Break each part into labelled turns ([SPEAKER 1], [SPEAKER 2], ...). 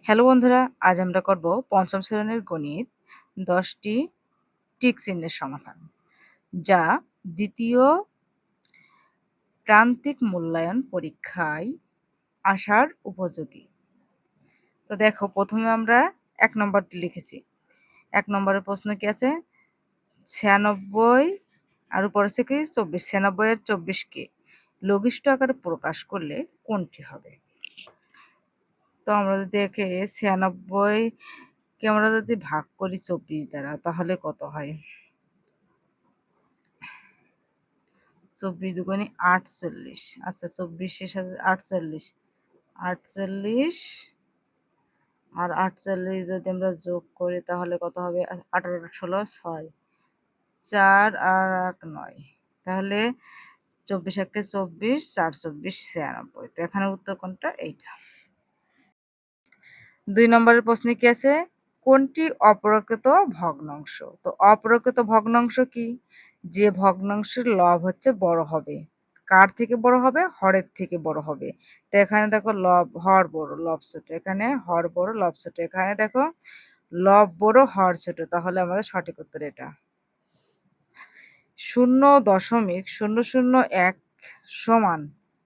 [SPEAKER 1] Hello বন্ধুরা, আজ আমরা করব পঞ্চম শ্রেণীর গণিত 10টি টিক চিহ্নের সমাধান, যা দ্বিতীয় প্রান্তিক মূল্যায়ন পরীক্ষায় আসার উপযোগী। তো দেখো, প্রথমে আমরা 1 নম্বরটি লিখেছি। 1 নম্বরের প্রশ্ন কি আছে? 96 আর উপরে আছে কি 24। 96 এর 24 কে লঘিষ্ঠ আকারে প্রকাশ করলে কোনটি হবে? তো আমরা যদি একে 96 কে আমরা যদি ভাগ করি 24 দ্বারা, তাহলে কত হয়? 24 দুগুণে 48। আচ্ছা, 24 এর সাথে 48, 48 আর 48 যদি আমরা যোগ করি তাহলে কত হবে? 18 আর 16 6, 4 আর 1 9। তাহলে 24 একে 24, 4 24 96। তো এখানে উত্তর কোনটা? এইটা। 2 নম্বরের প্রশ্নে কি আছে? কোনটি অপ্রকৃত ভগ্নাংশ? তো অপ্রকৃত ভগ্নাংশ কি? যে ভগ্নাংশের লব হচ্ছে বড় হবে। কার থেকে বড় হবে? হরের থেকে বড় হবে। তো এখানে দেখো লব, হর বড়, লব ছোট। এখানে হর বড়, লব ছোট। এখানে দেখো লব বড়, হর ছোট। তাহলে আমাদের সঠিক উত্তর এটা। 0.001 সমান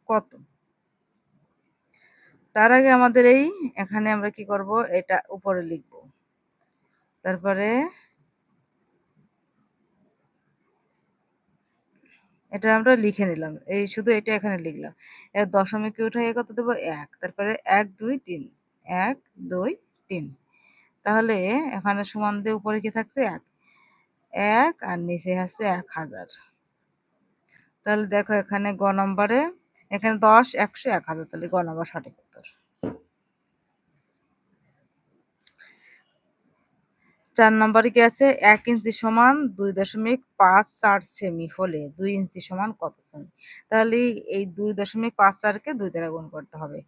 [SPEAKER 1] কত? তার আগে আমাদের এখানে আমরা কি করব? এটা উপরে লিখব। তারপরে এটা আমরা লিখে নিলাম। শুধু এটা এখানে লিখলাম। এর দশমিকে উঠাইয়ে কত দেব? 1। তারপরে 1 2 3, 1 2 3। তাহলে এখানে সমান দিয়ে উপরে কি থাকছে? 1, 1 আর নিচে আছে 1000। তাহলে দেখো এখানে গ নম্বরে, এখানে 10 100 1000, তাহলে গ নম্বর সঠিক উত্তর। 4 নম্বরে কি আছে? 1 ইঞ্চি সমান 2.54 সেমি হলে 2 ইঞ্চি সমান কত সেমি? তাহলে এই 2.54 কে 2 দ্বারা গুণ করতে হবে।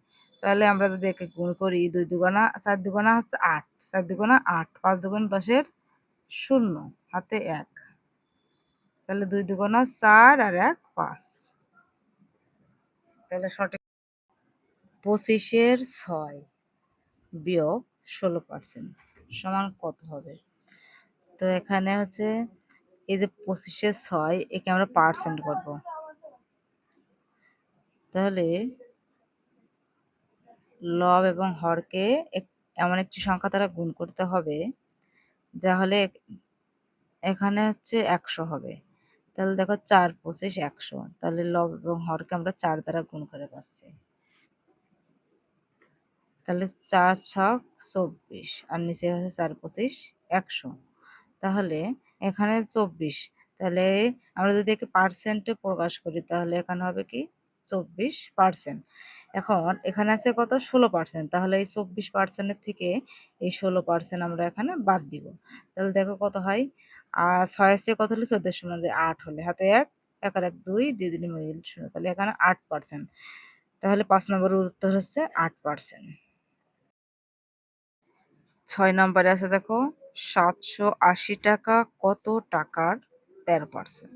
[SPEAKER 1] তাহলে আমরা যদি একে গুণ করি, 2 দুগুণা 4 দুগুণা হচ্ছে 8, 4 দুগুণা 8, 5 দুগুণ 10 এর 0, হাতে 1। তাহলে 2 দুগুণা 4 আর 1 5। তাহলে সঠিক 25 এর 6 বিয়োগ 16% সমান কত হবে? তো এখানে হচ্ছে এই যে 25 এর 6, একে আমরা পার্সেন্ট করব। তাহলে লব এবং হরকে এমন একটি সংখ্যা দ্বারা গুণ করতে হবে যা হলে এখানে হচ্ছে 100 হবে। তাহলে দেখো 4 25 100। তাহলে লব এবং হরকে আমরা 4 দ্বারা গুণ করে পাচ্ছি। তাহলে 4 6 24 আর নিচে হচ্ছে 4 25 100। তাহলে এখানে 24। তাহলে আমরা যদি একে পার্সেন্টে প্রকাশ করি তাহলে এখানে হবে কি 24%। এখন এখানে আছে কত? 16%। তাহলে এই 24%-এর থেকে এই 16% আমরা এখানে বাদ দিব। তাহলে দেখো কত হয়? আর 6 এর কত হলে 14 সমান 8 হলে হাতে 1, 1 আর 1 2, 2 2 মিল 0। তাহলে এখানে 8%। তাহলে 5 নম্বরের উত্তর হচ্ছে 8%। 6 নম্বরে আছে দেখো, 780 টাকা কত টাকার 13%?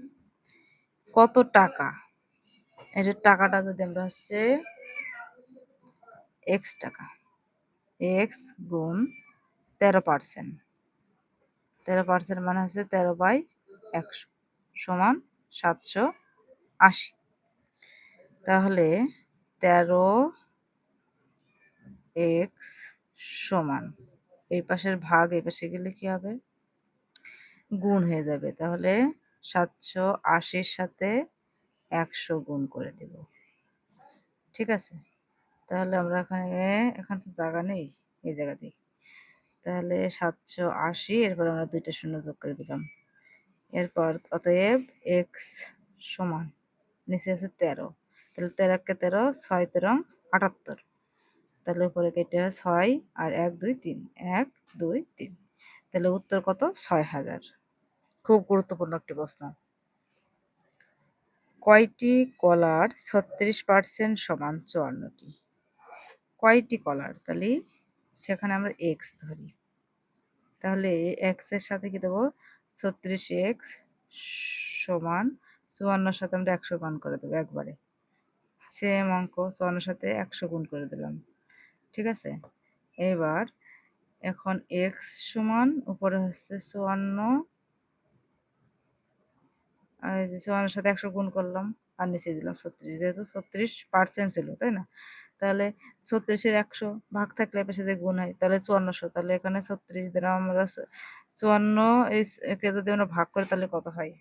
[SPEAKER 1] কত টাকা? এটার টাকাটা যদি আমরা হচ্ছে x টাকা, x গুণ 13%। 13% মানে হচ্ছে 13/100 সমান 780। তাহলে 13x সমান, এই পাশের ভাগ এই পাশে গেলে কি হবে? গুণ হয়ে যাবে। তাহলে 780-র সাথে 100 গুণ করে দেব। ঠিক আছে? তাহলে আমরা এখানে তো জায়গা নেই, এই জায়গাতেই। তাহলে 780, এরপর আমরা 2টা শূন্য যোগ করে দিলাম। এরপর অতএব x সমান, নিচে আছে 13। তাহলে 13 কে 13, 6 13 78। তাহলে উপরে কেটে 6 আর 1 2 3, 1 2 3। তাহলে উত্তর কত? 6000। খুব গুরুত্বপূর্ণ একটি প্রশ্ন। কয়টি কলার 36% সমান 54টি? কয়টি কলার? তাহলে সেখানে আমরা x ধরি। তাহলে x এর সাথে কি দেবো? 36x সমান 54-র সাথে আমরা 100 গুণ করে দেবো একবারে। সেম অঙ্ক, 54-র সাথে 100 গুণ করে দিলাম। ঠিক আছে? এবার এখন এক্স সমান উপরে হচ্ছে 54, আর এই যে 54 সাথে 100 গুণ করলাম আর নিচে দিলাম 36, যেহেতু 36% ছিল তাই না, তাহলে 36-এর 100 ভাগ থাকলে এপাশে দিয়ে গুণ হয়, তাহলে 5400, তাহলে এখানে 36 দ্বারা আমরা 54 একে যদি আমরা ভাগ করি তাহলে কত হয়?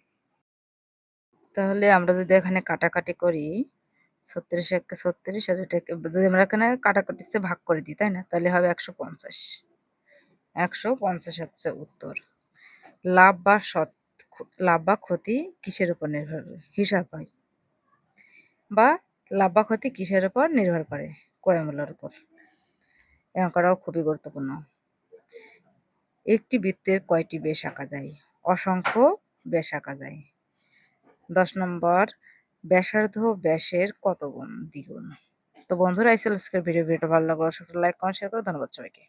[SPEAKER 1] তাহলে আমরা যদি এখানে কাটাকাটি করি 36 একে 36 আর এটাকে যদি আমরা এখানে কাটাকাটিতে ভাগ করে দিই তাই না, তাহলে হবে 150। 150 হচ্ছে উত্তর। লাভ বা লাভ বা ক্ষতি কিসের উপর নির্ভর করে? হিসাব হয়, বা লাভ বা ক্ষতি কিসের উপর নির্ভর করে? ক্রয় মূল্যের উপর। এই অঙ্কটাও খুবই গুরুত্বপূর্ণ। একটি বৃত্তের কয়টি বেশ আঁকা যায়? অসংখ্য বেশ আঁকা যায়। 10 নম্বর, ব্যাসার্ধ ব্যাসের কত গুণ? দ্বিগুণ। তো বন্ধুরা, এই ছিল আজকের ভিডিওটা ভালো লাগলে অবশ্যই লাইক কমেন্ট শেয়ার করো। ধন্যবাদ সবাইকে।